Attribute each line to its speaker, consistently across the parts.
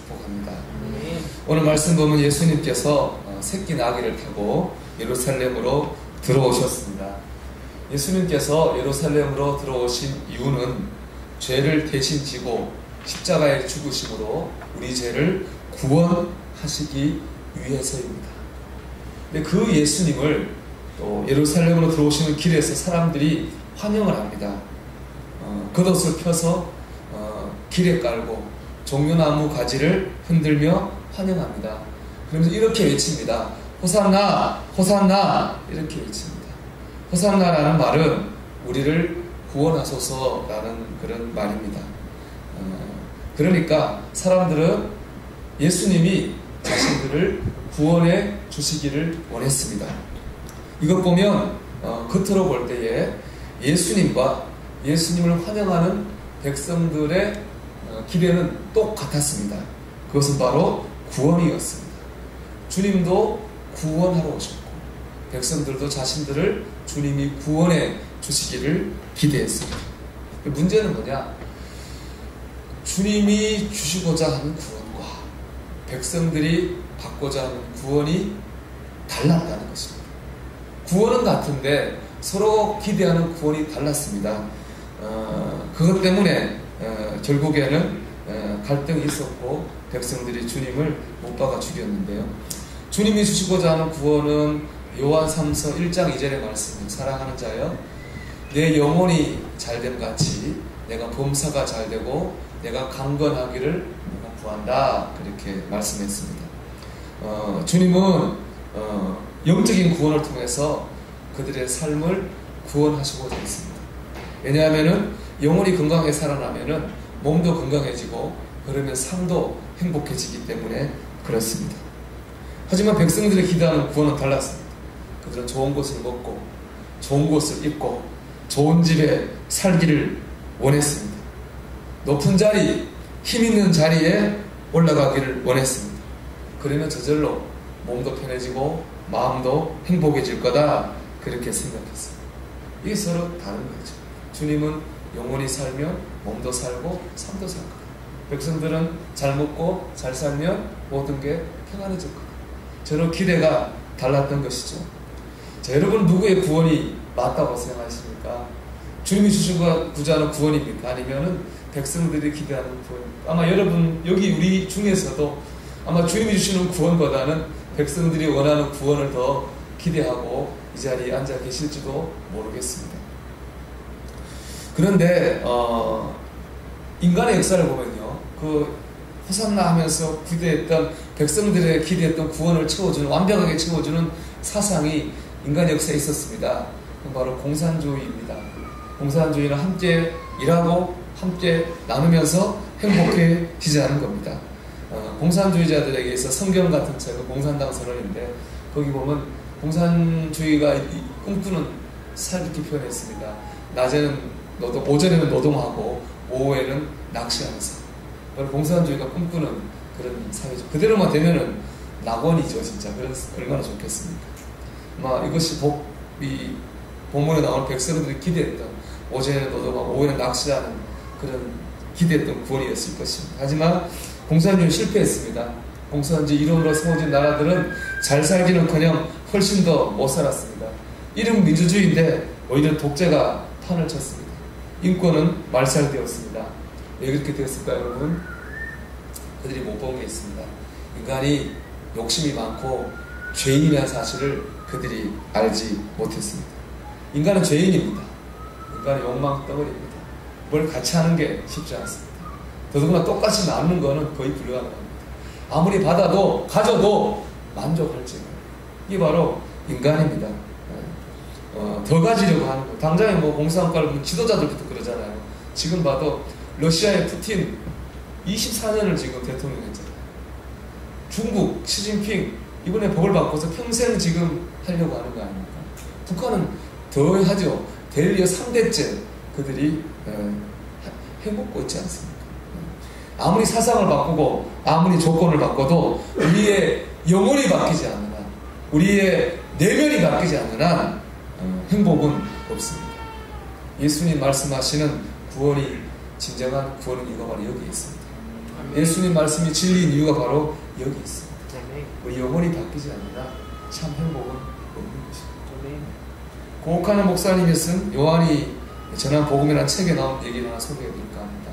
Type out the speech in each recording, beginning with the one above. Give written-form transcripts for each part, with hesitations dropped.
Speaker 1: 축복합니다. 오늘 말씀 보면 예수님께서 새끼 나귀를 타고 예루살렘으로 들어오셨습니다. 예수님께서 예루살렘으로 들어오신 이유는 죄를 대신 지고 십자가에 죽으심으로 우리 죄를 구원하시기 위해서입니다. 근데 그 예수님을 또 예루살렘으로 들어오시는 길에서 사람들이 환영을 합니다. 겉옷을 펴서 길에 깔고 종려나무 가지를 흔들며 환영합니다. 그러면서 이렇게 외칩니다. 호산나, 호산나, 이렇게 외칩니다. 호산나라는 말은 우리를 구원하소서라는 그런 말입니다. 그러니까 사람들은 예수님이 자신들을 구원해 주시기를 원했습니다. 이것 보면 겉으로 볼 때에 예수님과 예수님을 환영하는 백성들의 기대는 똑같았습니다. 그것은 바로 구원이었습니다. 주님도 구원하러 오셨고 백성들도 자신들을 주님이 구원해 주시기를 기대했습니다. 문제는 뭐냐? 주님이 주시고자 하는 구원과 백성들이 받고자 하는 구원이 달랐다는 것입니다. 구원은 같은데 서로 기대하는 구원이 달랐습니다. 그것 때문에 결국에는 갈등이 있었고 백성들이 주님을 못 박아 죽였는데요. 주님이 주시고자 하는 구원은 요한 3서 1장 2절의 말씀입니다. 사랑하는 자여, 내 영혼이 잘됨 같이 내가 범사가 잘되고 내가 강건하기를 구한다, 그렇게 말씀했습니다. 주님은 영적인 구원을 통해서 그들의 삶을 구원하시고자 했습니다. 왜냐하면 영혼이 건강하게 살아나면 몸도 건강해지고 그러면 삶도 행복해지기 때문에 그렇습니다. 하지만 백성들이 기대하는 구원은 달랐습니다. 그들은 좋은 것을 먹고 좋은 것을 입고 좋은 집에 살기를 원했습니다. 높은 자리, 힘 있는 자리에 올라가기를 원했습니다. 그러면 저절로 몸도 편해지고 마음도 행복해질 거다, 그렇게 생각했습니다. 이게 서로 다른 거죠. 주님은 영원히 살면 몸도 살고 삶도 살 거다. 백성들은 잘 먹고 잘 살면 모든 게 평안해질 거다. 저런 기대가 달랐던 것이죠. 자, 여러분 누구의 구원이 맞다고 생각하십니까? 주님이 주시고자 하는 구원입니까? 아니면은 백성들이 기대하는 구원? 아마 여러분 여기 우리 중에서도 아마 주님이 주시는 구원보다는 백성들이 원하는 구원을 더 기대하고 이 자리에 앉아 계실지도 모르겠습니다. 그런데 인간의 역사를 보면요, 그 호산나 하면서 기대했던 백성들의 기대했던 구원을 채워주는, 완벽하게 채워주는 사상이 인간의 역사에 있었습니다. 바로 공산주의입니다. 공산주의는 함께 일하고 함께 나누면서 행복해지자는 겁니다. 공산주의자들에게 있어 성경 같은 책은 공산당 선언인데 거기 보면 공산주의가 꿈꾸는 삶 이렇게 표현했습니다. 낮에는 노동, 오전에는 노동하고 오후에는 낚시하면서, 공산주의가 꿈꾸는 그런 사회죠. 그대로만 되면은 낙원이죠, 진짜. 그래서 얼마나 좋겠습니까? 이것이 이 본문에 나오는 백성들이 기대했던 오전에는 노동하고 오후에는 낚시하는 그런 기대했던 구원이었을 것입니다. 하지만 공산주의 실패했습니다. 공산주의 이론으로 세워진 나라들은 잘 살기는커녕 훨씬 더 못 살았습니다. 이름 민주주의인데 오히려 독재가 판을 쳤습니다. 인권은 말살되었습니다. 왜 그렇게 되었을까요, 여러분? 그들이 못 본 게 있습니다. 인간이 욕심이 많고 죄인이라는 사실을 그들이 알지 못했습니다. 인간은 죄인입니다. 인간은 욕망 덩어리입니다. 뭘 같이 하는 게 쉽지 않습니다. 더더구나 똑같이 나누는 거는 거의 불가능합니다. 아무리 받아도 가져도 만족할지가, 이게 바로 인간입니다. 더 가지려고 하는 거. 당장에 공산국가를 지도자들부터 그러잖아요. 지금 봐도 러시아의 푸틴 24년을 지금 대통령 했잖아요. 중국 시진핑 이번에 법을 바꿔서 평생 지금 하려고 하는 거 아닙니까? 북한은 더 하죠. 대리어 3대째 그들이 해먹고 있지 않습니까? 아무리 사상을 바꾸고 아무리 조건을 바꿔도 우리의 영혼이 바뀌지 않는 한, 우리의 내면이 바뀌지 않는 한 행복은 없습니다. 예수님 말씀하시는 구원이, 진정한 구원은 이거 바로 여기 있습니다. 예수님 말씀이 진리인 이유가 바로 여기 있습니다. 우리 영혼이 바뀌지 않으나 참 행복은 없는 것입니다. 고옥하는 목사님이 쓴 요한이 전한 복음이라는 책에 나온 얘기를 하나 소개해 드릴까 합니다.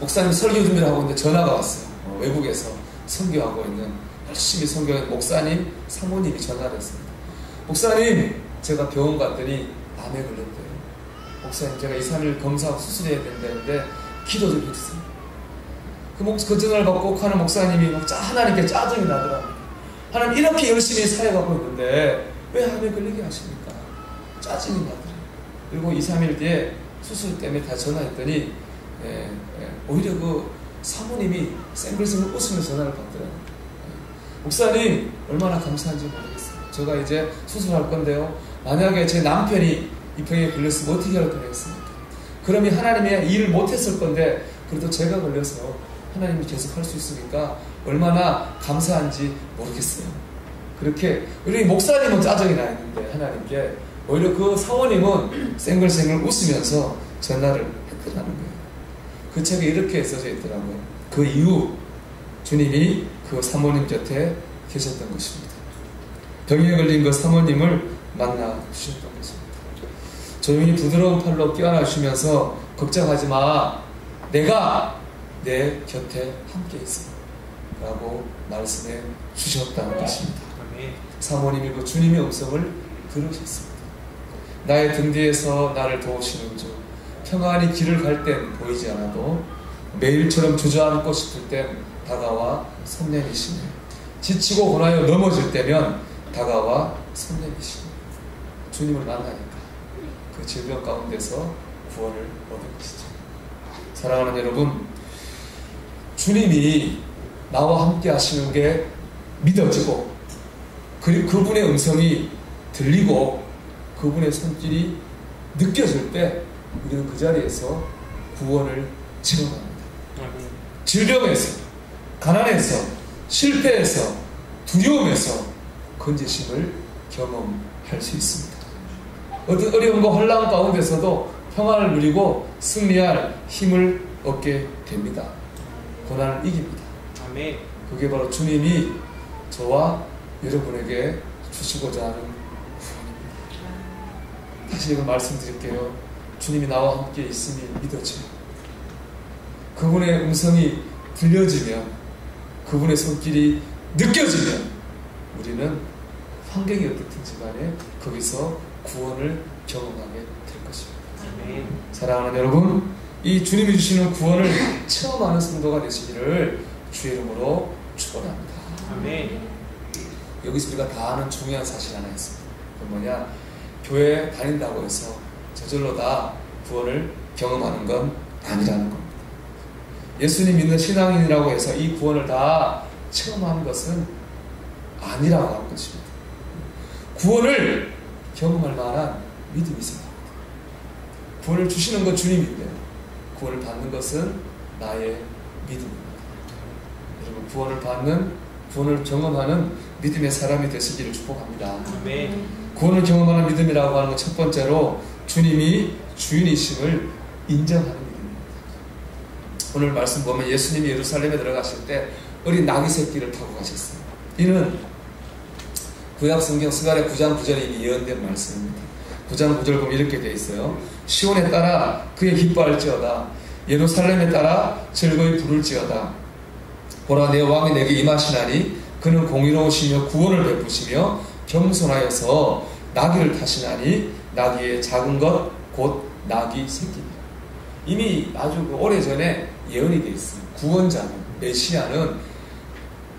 Speaker 1: 목사님 설교 준비를 하고 있는데 전화가 왔어요. 외국에서 선교하고 있는 열심히 선교하는 목사님 사모님이 전화를 했습니다. 목사님, 제가 병원 갔더니 암에 걸렸대요. 목사님, 제가 2-3일 검사하고 수술해야 된다는데 기도 좀 해주세요. 그 전화를 받고 하는 목사님이 하나님께 짜증이 나더라고요. 하나님, 이렇게 열심히 사역하고 있는데 왜 암에 걸리게 하십니까? 짜증이 나더라고요. 그리고 2-3일 뒤에 수술 때문에 다 전화했더니 오히려 그 사모님이 쌩글쌩글 웃으면서 전화를 받더라고요. 목사님, 얼마나 감사한지 모르겠어요. 제가 이제 수술할 건데요, 만약에 제 남편이 이 병에 걸렸으면 어떻게 할 뻔했습니까? 그러면 하나님이 일을 못했을 건데 그래도 제가 걸려서 하나님이 계속 할 수 있으니까 얼마나 감사한지 모르겠어요. 그렇게 우리 목사님은 짜증이 나 있는데 하나님께 오히려 그 사모님은 쌩글쌩글 웃으면서 전화를 했더라는 거예요. 그 책에 이렇게 써져 있더라고요. 그 이후 주님이 그 사모님 곁에 계셨던 것입니다. 병에 걸린 그 사모님을 만나 주셨던 것입니다. 조용히 부드러운 팔로 껴안아주시면서 걱정하지 마, 내가 내 곁에 함께 있어 라고 말씀해 주셨다는 것입니다. 사모님이 그 주님의 음성을 들으셨습니다. 나의 등 뒤에서 나를 도우시는 주, 평안히 길을 갈 땐 보이지 않아도 매일처럼 주저앉고 싶을 땐 다가와 손 내미시네. 지치고 고나여 넘어질 때면 다가와 손 내미시네. 주님을 만나니까 그 질병 가운데서 구원을 얻은 것이죠. 사랑하는 여러분, 주님이 나와 함께 하시는 게 믿어지고 그리고 그분의 음성이 들리고 그분의 손길이 느껴질 때 우리는 그 자리에서 구원을 체험합니다. 질병에서, 가난에서, 실패에서, 두려움에서 건지심을 경험할 수 있습니다. 어떤 어려움과 혼란 가운데서도 평안을 누리고 승리할 힘을 얻게 됩니다. 고난을 이깁니다.
Speaker 2: 아멘.
Speaker 1: 그게 바로 주님이 저와 여러분에게 주시고자 하는 구원입니다. 다시 이거 말씀드릴게요. 주님이 나와 함께 있음이 믿어져요. 그분의 음성이 들려지면, 그분의 손길이 느껴지면 우리는 환경이 어떻든지 간에 거기서 구원을 경험하게 될 것입니다.
Speaker 2: 아멘.
Speaker 1: 사랑하는 여러분, 이 주님이 주시는 구원을 체험하는 성도가 되시기를 주의 이름으로 축원합니다.
Speaker 2: 아멘.
Speaker 1: 여기서 우리가 다 아는 중요한 사실 하나 있습니다. 그건 뭐냐? 교회 다닌다고 해서 저절로 다 구원을 경험하는 건 아니라는 겁니다. 예수님 믿는 신앙인이라고 해서 이 구원을 다 체험하는 것은 아니라고 하는 것입니다. 구원을 경험할 만한 믿음이 있어야 합니다. 구원을 주시는 건 주님인데 구원을 받는 것은 나의 믿음입니다. 여러분, 구원을 받는, 구원을 경험하는 믿음의 사람이 되시기를 축복합니다.
Speaker 2: 아멘.
Speaker 1: 구원을 경험하는 믿음이라고 하는 건 첫 번째로 주님이 주인이심을 인정하는 믿음입니다. 오늘 말씀 보면 예수님이 예루살렘에 들어가실 때 어린 나귀 새끼를 타고 가셨어요. 이는 구약 성경 스가랴 9장 9절에 이미 예언된 말씀입니다. 9장 9절 보면 이렇게 되어 있어요. 시온에 따라 그의 기뻐할지어다. 예루살렘에 따라 즐거이 부를지어다. 보라, 내 왕이 내게 임하시나니 그는 공의로우시며 구원을 베푸시며 겸손하여서 나귀를 타시나니 나귀의 작은 것 곧 나귀 새끼입니다. 이미 아주 오래전에 예언이 되어 있습니다. 구원자는, 메시아는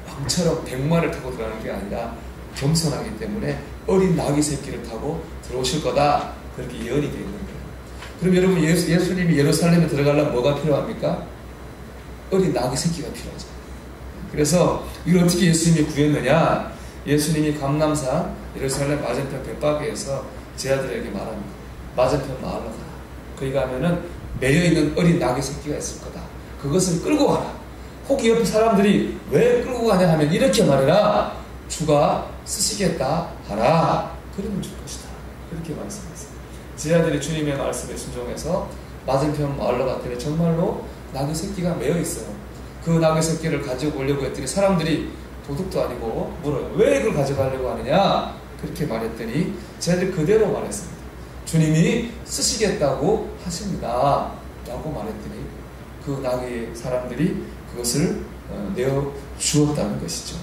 Speaker 1: 왕처럼 백마를 타고 들어가는 게 아니라 겸손하기 때문에 어린 나귀 새끼를 타고 들어오실 거다, 그렇게 예언이 되어 있는 거예요. 그럼 여러분, 예수님이 예루살렘에 들어가려면 뭐가 필요합니까? 어린 나귀 새끼가 필요하죠. 그래서 이걸 어떻게 예수님이 구했느냐? 예수님이 감람산 예루살렘 맞은편 벳바게에서 제 아들에게 말합니다. 맞은편 마을로 가라. 거기 가면은 매여있는 어린 나귀 새끼가 있을 거다. 그것을 끌고 가라. 혹 옆 사람들이 왜 끌고 가냐 하면 이렇게 말해라. 주가 쓰시겠다 하라. 그러면 줄 것이다. 그렇게 말씀했어요. 제 아들이 주님의 말씀에 순종해서 맞은편 마을로 갔더니 정말로 낙의 새끼가 매어 있어요. 그 낙의 새끼를 가지고 오려고 했더니 사람들이 도둑도 아니고 물어요. 왜 그걸 가져가려고 하느냐? 그렇게 말했더니 쟤들 그대로 말했습니다. 주님이 쓰시겠다고 하십니다. 라고 말했더니 그 낙의 사람들이 그것을 내어 주었다는 것이죠.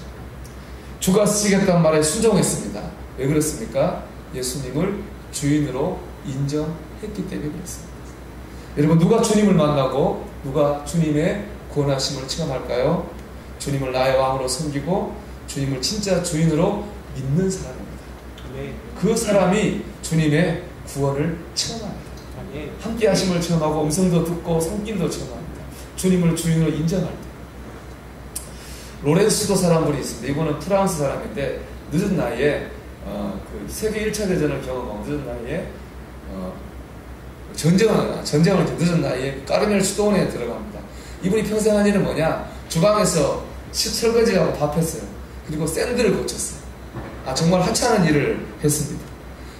Speaker 1: 주가 쓰시겠다는 말에 순종했습니다. 왜 그렇습니까? 예수님을 주인으로 인정했기 때문에 그렇습니다. 여러분, 누가 주님을 만나고 누가 주님의 구원하심을 체험할까요? 주님을 나의 왕으로 섬기고 주님을 진짜 주인으로 믿는 사람입니다. 그 사람이 주님의 구원을 체험합니다. 함께 하심을 체험하고 음성도 듣고 섬김도 체험합니다. 주님을 주인으로 인정할 때. 로렌스 수도 사람 분이 있습니다. 이분은 프랑스 사람인데 늦은 나이에 그 세계 1차 대전을 경험하고 늦은 나이에 전쟁을 늦은 나이에 까르멜 수도원에 들어갑니다. 이분이 평생 한 일은 뭐냐? 주방에서 설거지하고 밥했어요. 그리고 샌드를 고쳤어요. 정말 하찮은 일을 했습니다.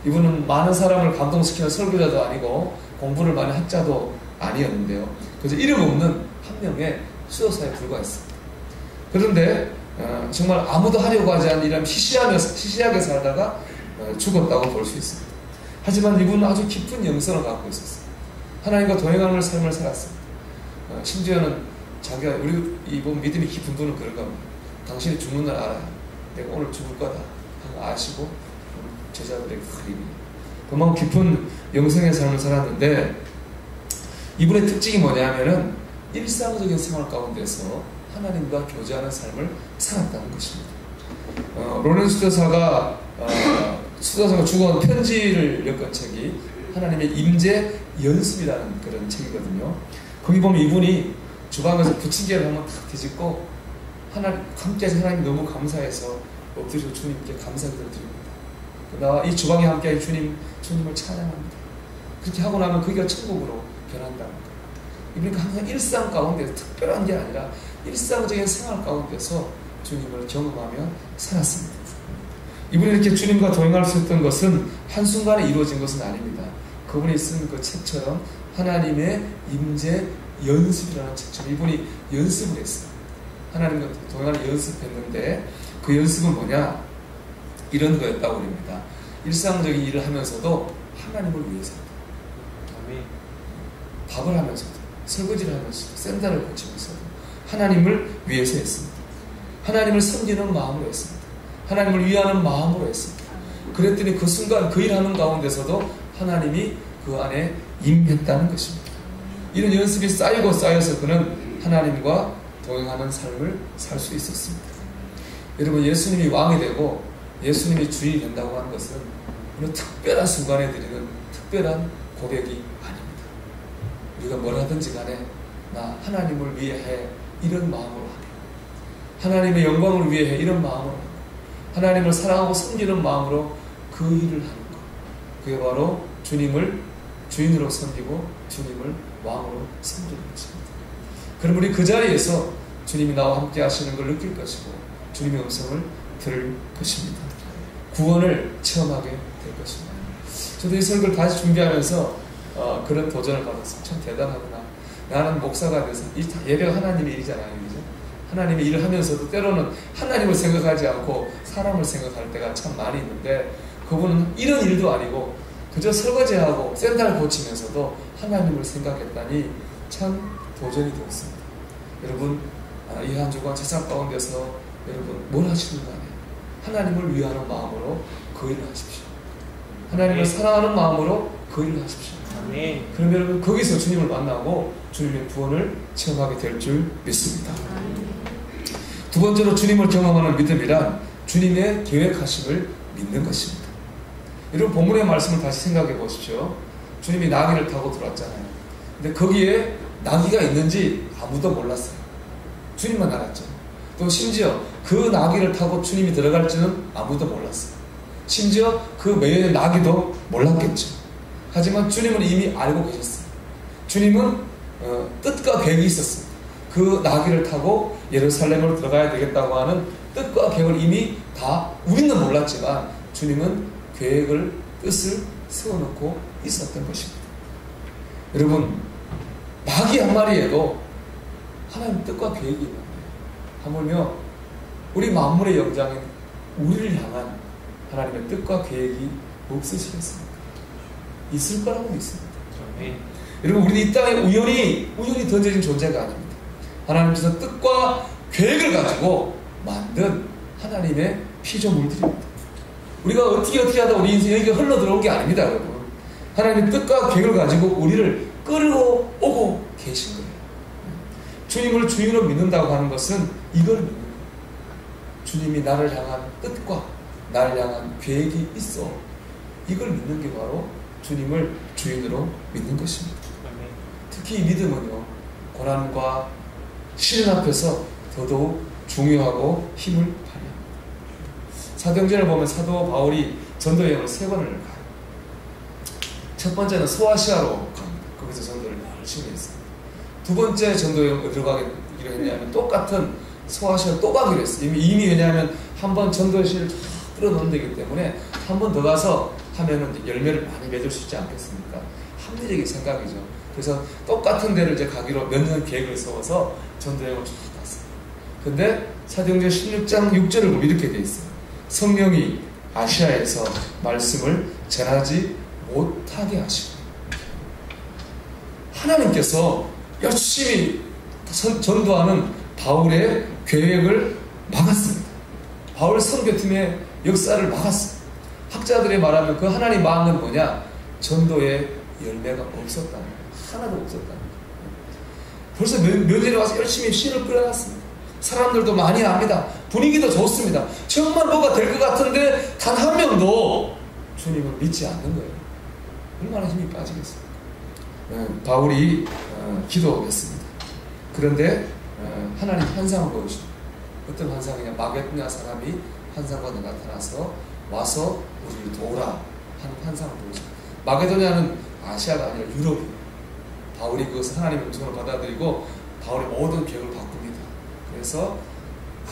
Speaker 1: 이분은 많은 사람을 감동시키는 설교자도 아니고 공부를 많이 한 자도 아니었는데요. 그래서 이름 없는 한 명의 수도사에 불과했습니다. 그런데 정말 아무도 하려고 하지 않는 일을 시시하게 살다가 죽었다고 볼 수 있습니다. 하지만 이분은 아주 깊은 영성을 갖고 있었어요. 하나님과 동행하는 삶을 살았습니다. 심지어는 자기가 우리 이분 믿음이 깊은 분은 그럴 겁니다. 당신이 죽는 날 알아요. 내가 오늘 죽을 거다 하고 아시고 제자들에게 그립니다. 그만큼 깊은 영성의 삶을 살았는데 이분의 특징이 뭐냐면은 일상적인 생활 가운데서 하나님과 교제하는 삶을 살았다는 것입니다. 로렌스 수도사가 죽어온 편지를 엮은 책이 하나님의 임재 연습이라는 그런 책이거든요. 거기 보면 이분이 주방에서 부침개를 한번 탁 뒤집고 함께하신 하나님 너무 감사해서 엎드려 주님께 감사기를 드립니다. 나와 이 주방에 함께하신 주님을 찬양합니다. 그렇게 하고 나면 그게 천국으로 변한다는 거예요. 그러니까 항상 일상 가운데서 특별한 게 아니라 일상적인 생활 가운데서 주님을 경험하며 살았습니다. 이분이 이렇게 주님과 동행할 수 있었던 것은 한순간에 이루어진 것은 아닙니다. 그분이 쓴 그 책처럼 하나님의 임재 연습이라는 책처럼 이분이 연습을 했어요. 하나님과 동행하는 연습했는데 그 연습은 뭐냐? 이런 거였다고 합니다. 일상적인 일을 하면서도 하나님을 위해서 밥을 하면서도 설거지를 하면서도 샌들을 고치면서도 하나님을 위해서 했습니다. 하나님을 섬기는 마음으로 했습니다. 하나님을 위하는 마음으로 했습니다. 그랬더니 그 순간 그 일하는 가운데서도 하나님이 그 안에 임했다는 것입니다. 이런 연습이 쌓여서 그는 하나님과 동행하는 삶을 살 수 있었습니다. 여러분, 예수님이 왕이 되고 예수님이 주인이 된다고 하는 것은 어느 특별한 순간에 드리는 특별한 고백이 아닙니다. 우리가 뭘 하든지 간에 나 하나님을 위해 이런 마음으로 하며 하나님의 영광을 위해 이런 마음으로 하고 하나님을 사랑하고 섬기는 마음으로 그 일을 하는 것, 그게 바로 주님을 주인으로 섬기고 주님을 왕으로 섬기는 것입니다. 그럼 우리 그 자리에서 주님이 나와 함께 하시는 걸 느낄 것이고 주님의 음성을 들을 것입니다. 구원을 체험하게 될 것입니다. 저도 이 설교를 다시 준비하면서 그런 도전을 받았어요. 참 대단하구나. 나는 목사가 돼서 예배가 하나님의 일이잖아요. 그죠? 하나님의 일을 하면서도 때로는 하나님을 생각하지 않고 사람을 생각할 때가 참 많이 있는데 그분은 이런 일도 아니고 그저 설거지하고 샌들을 고치면서도 하나님을 생각했다니 참 도전이 되었습니다. 여러분, 이 한 주간 세상 가운데서 여러분 뭘 하시는 거 아니에요? 하나님을 위하는 마음으로 그 일을 하십시오. 하나님을 사랑하는 마음으로 그 일을 하십시오. 그럼 여러분 거기서 주님을 만나고 주님의 구원을 체험하게 될 줄 믿습니다. 두 번째로 주님을 경험하는 믿음이란 주님의 계획하심을 믿는 것입니다. 여러분 본문의 말씀을 다시 생각해 보십시오. 주님이 나귀를 타고 들어왔잖아요. 근데 거기에 나귀가 있는지 아무도 몰랐어요. 주님만 알았죠. 또 심지어 그 나귀를 타고 주님이 들어갈지는 아무도 몰랐어요. 심지어 그 매연의 나귀도 몰랐겠죠. 하지만 주님은 이미 알고 계셨어요. 주님은 뜻과 계획이 있었습니다. 그 나귀를 타고 예루살렘으로 들어가야 되겠다고 하는 뜻과 계획을 이미 다 우리는 몰랐지만 주님은 계획을 뜻을 세워놓고 있었던 것입니다. 여러분, 나귀 한 마리에도 하나님 뜻과 계획이 있는데 하물며 우리 만물의 영장인 우리를 향한 하나님의 뜻과 계획이 없으시겠습니까? 있을 거라고 믿습니다. 여러분, 우리는 이 땅에 우연히 던져진 존재가 아닙니다. 하나님께서 뜻과 계획을 가지고 만든 하나님의 피조물들입니다. 우리가 어떻게 하다 우리 인생에 흘러 들어올 게 아닙니다, 여러분. 하나님의 뜻과 계획을 가지고 우리를 끌어오고 계신 거예요. 주님을 주인으로 믿는다고 하는 것은 이걸 믿는 거예요. 주님이 나를 향한 뜻과 나를 향한 계획이 있어. 이걸 믿는 게 바로 주님을 주인으로 믿는 것입니다. 특히 이 믿음은요, 고난과 시련 앞에서 더더욱 중요하고 힘을 발휘합니다. 사도행전을 보면 사도 바울이 전도 여행을 3번을 가요. 첫 번째는 소아시아로 갑니다. 거기서 전도를 열심히 했습니다. 두 번째 전도 여행 어디로 가기로 했냐면 똑같은 소아시아로 또 가기로 했어요. 이미 왜냐하면 한번 전도실을 쫙 끌어놓는 데이기 때문에 한 번 더 가서 하면은 열매를 많이 맺을 수 있지 않겠습니까? 합리적인 생각이죠. 그래서 똑같은 데를 이제 가기로 몇 년 계획을 세워서 전도여행을 쭉 갔어요. 근데 사도행전 16장 6절을 보면 이렇게 돼 있어요. 성령이 아시아에서 말씀을 전하지 못하게 하시고, 하나님께서 열심히 전도하는 바울의 계획을 막았습니다. 바울 선교팀의 역사를 막았습니다. 학자들이 말하면 그 하나님 막은 건 뭐냐? 전도의 열매가 없었다는 거예요. 하나도 없었다는 거예요. 벌써 몇 년에 와서 열심히 신을 끌어놨습니다. 사람들도 많이 압니다. 분위기도 좋습니다. 정말 뭐가 될 것 같은데 단 한 명도 주님을 믿지 않는 거예요. 얼마나 힘이 빠지겠습니까? 바울이 기도했습니다. 그런데 하나님 환상을 보여줍니다. 어떤 환상이냐? 마게도냐 사람이 환상과도 나타나서 와서 우리를 도우라 하는 환상을 보여줍니다. 마게도냐는 아시아가 아니라 유럽이에요. 바울이 그것을 하나님의 음성을 받아들이고 바울의 모든 계획을 바꿉니다. 그래서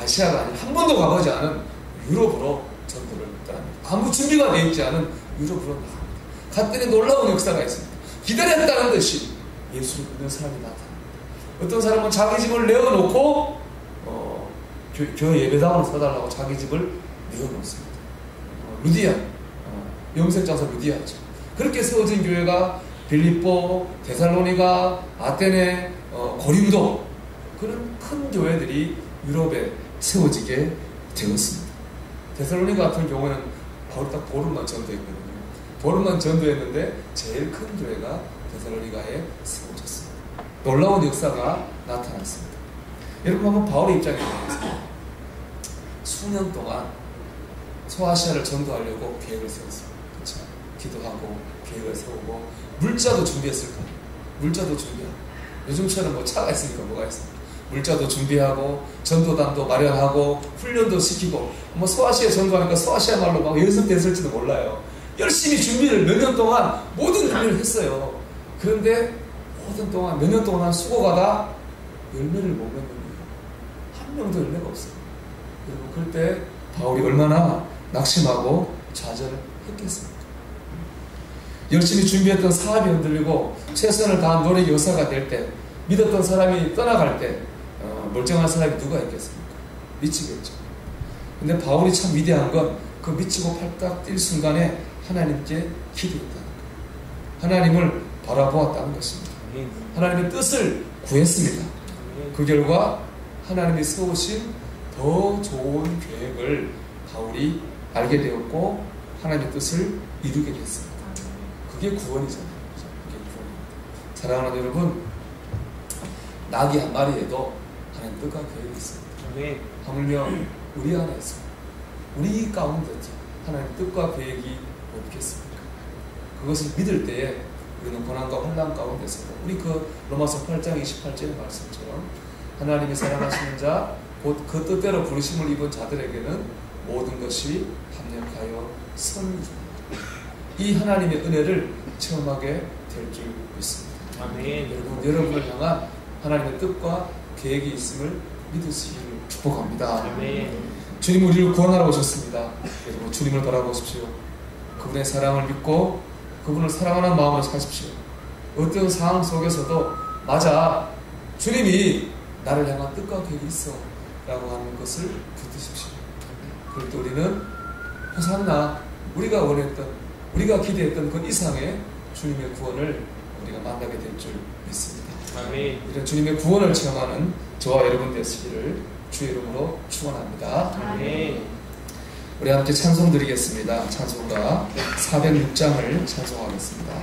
Speaker 1: 아시아가 아니라 한 번도 가보지 않은 유럽으로 전도를 떠납니다. 아무 준비가 되어 있지 않은 유럽으로 나갑니다. 갔더니 놀라운 역사가 있습니다. 기다렸다는 듯이 예수를 믿는 사람이 나타납니다. 어떤 사람은 자기 집을 내어놓고 교회 예배당으로 써달라고 자기 집을 내어놓습니다. 루디아, 영색장사 루디아죠. 그렇게 세워진 교회가 빌립보, 데살로니가, 아테네, 고린도, 그런 큰 교회들이 유럽에 세워지게 되었습니다. 데살로니가 같은 경우는 바로 딱 보름만 전도했거든요. 보름만 전도했는데 제일 큰 교회가 데살로니가에 세워졌습니다. 놀라운 역사가 나타났습니다. 여러분 한번 바울의 입장에 대해서 수년 동안 소아시아를 전도하려고 계획을 세웠습니다. 그렇죠? 기도하고 계획을 세우고 물자도 준비했을 거예요. 물자도 준비하고 요즘처럼 뭐 차가 있으니까 뭐가 있습니까? 물자도 준비하고 전도단도 마련하고 훈련도 시키고 뭐 소아시아 전도하니까 소아시아 말로 막 연습됐을지도 몰라요. 열심히 준비를 몇 년 동안 모든 준비를 했어요. 그런데 몇 년 동안 수고가 다 열매를 못 맺는 거예요. 한 명도 열매가 없어요. 그리고 그때 바울이 얼마나 낙심하고 좌절을 했겠습니까? 열심히 준비했던 사업이 흔들리고 최선을 다한 노력이 요사가 될 때, 믿었던 사람이 떠나갈 때 멀쩡한 사람이 누가 있겠습니까? 미치겠죠. 근데 바울이 참 위대한 건 그 미치고 팔딱 뛸 순간에 하나님께 기도했다는 거예요. 하나님을 바라보았다는 것입니다. 하나님의 뜻을 구했습니다. 그 결과 하나님이 세우신 더 좋은 계획을 바울이 알게 되었고 하나님의 뜻을 이루게 됐습니다. 그게 구원이잖아요. 그게 구원입니다. 사랑하는 여러분, 낙이 한 마리에도 하나님 뜻과 계획이 있습니다. 하물며 우리 안에서 우리 가운데서 하나님 뜻과 계획이 없겠습니까? 그것을 믿을 때에 우리는 고난과 환난 가운데서도 우리 그 로마서 8장 28절의 말씀처럼 하나님이 사랑하시는 자 곧 그 뜻대로 부르심을 입은 자들에게는 모든 것이 합력하여 선입니다. 이 하나님의 은혜를 체험하게 될 줄 믿습니다.
Speaker 2: 아멘.
Speaker 1: 여러분을 향한 하나님의 뜻과 계획이 있음을 믿으시기를 축복합니다.
Speaker 2: 아멘.
Speaker 1: 주님 우리를 구원하러 오셨습니다. 여러분 주님을 바라보십시오. 그분의 사랑을 믿고 그분을 사랑하는 마음을 사십시오. 어떤 상황 속에서도 맞아, 주님이 나를 향한 뜻과 계획이 있어 라고 하는 것을 붙드십시오. 그럴 때 우리는 호산나, 우리가 원했던, 우리가 기대했던 그 이상의 주님의 구원을 우리가 만나게 될 줄 믿습니다.
Speaker 2: 아멘.
Speaker 1: 이런 주님의 구원을 체험하는 저와 여러분 되시기를 주의 이름으로 축원합니다.
Speaker 2: 아멘.
Speaker 1: 우리 함께 찬송 드리겠습니다. 찬송가 406장을 찬송하겠습니다.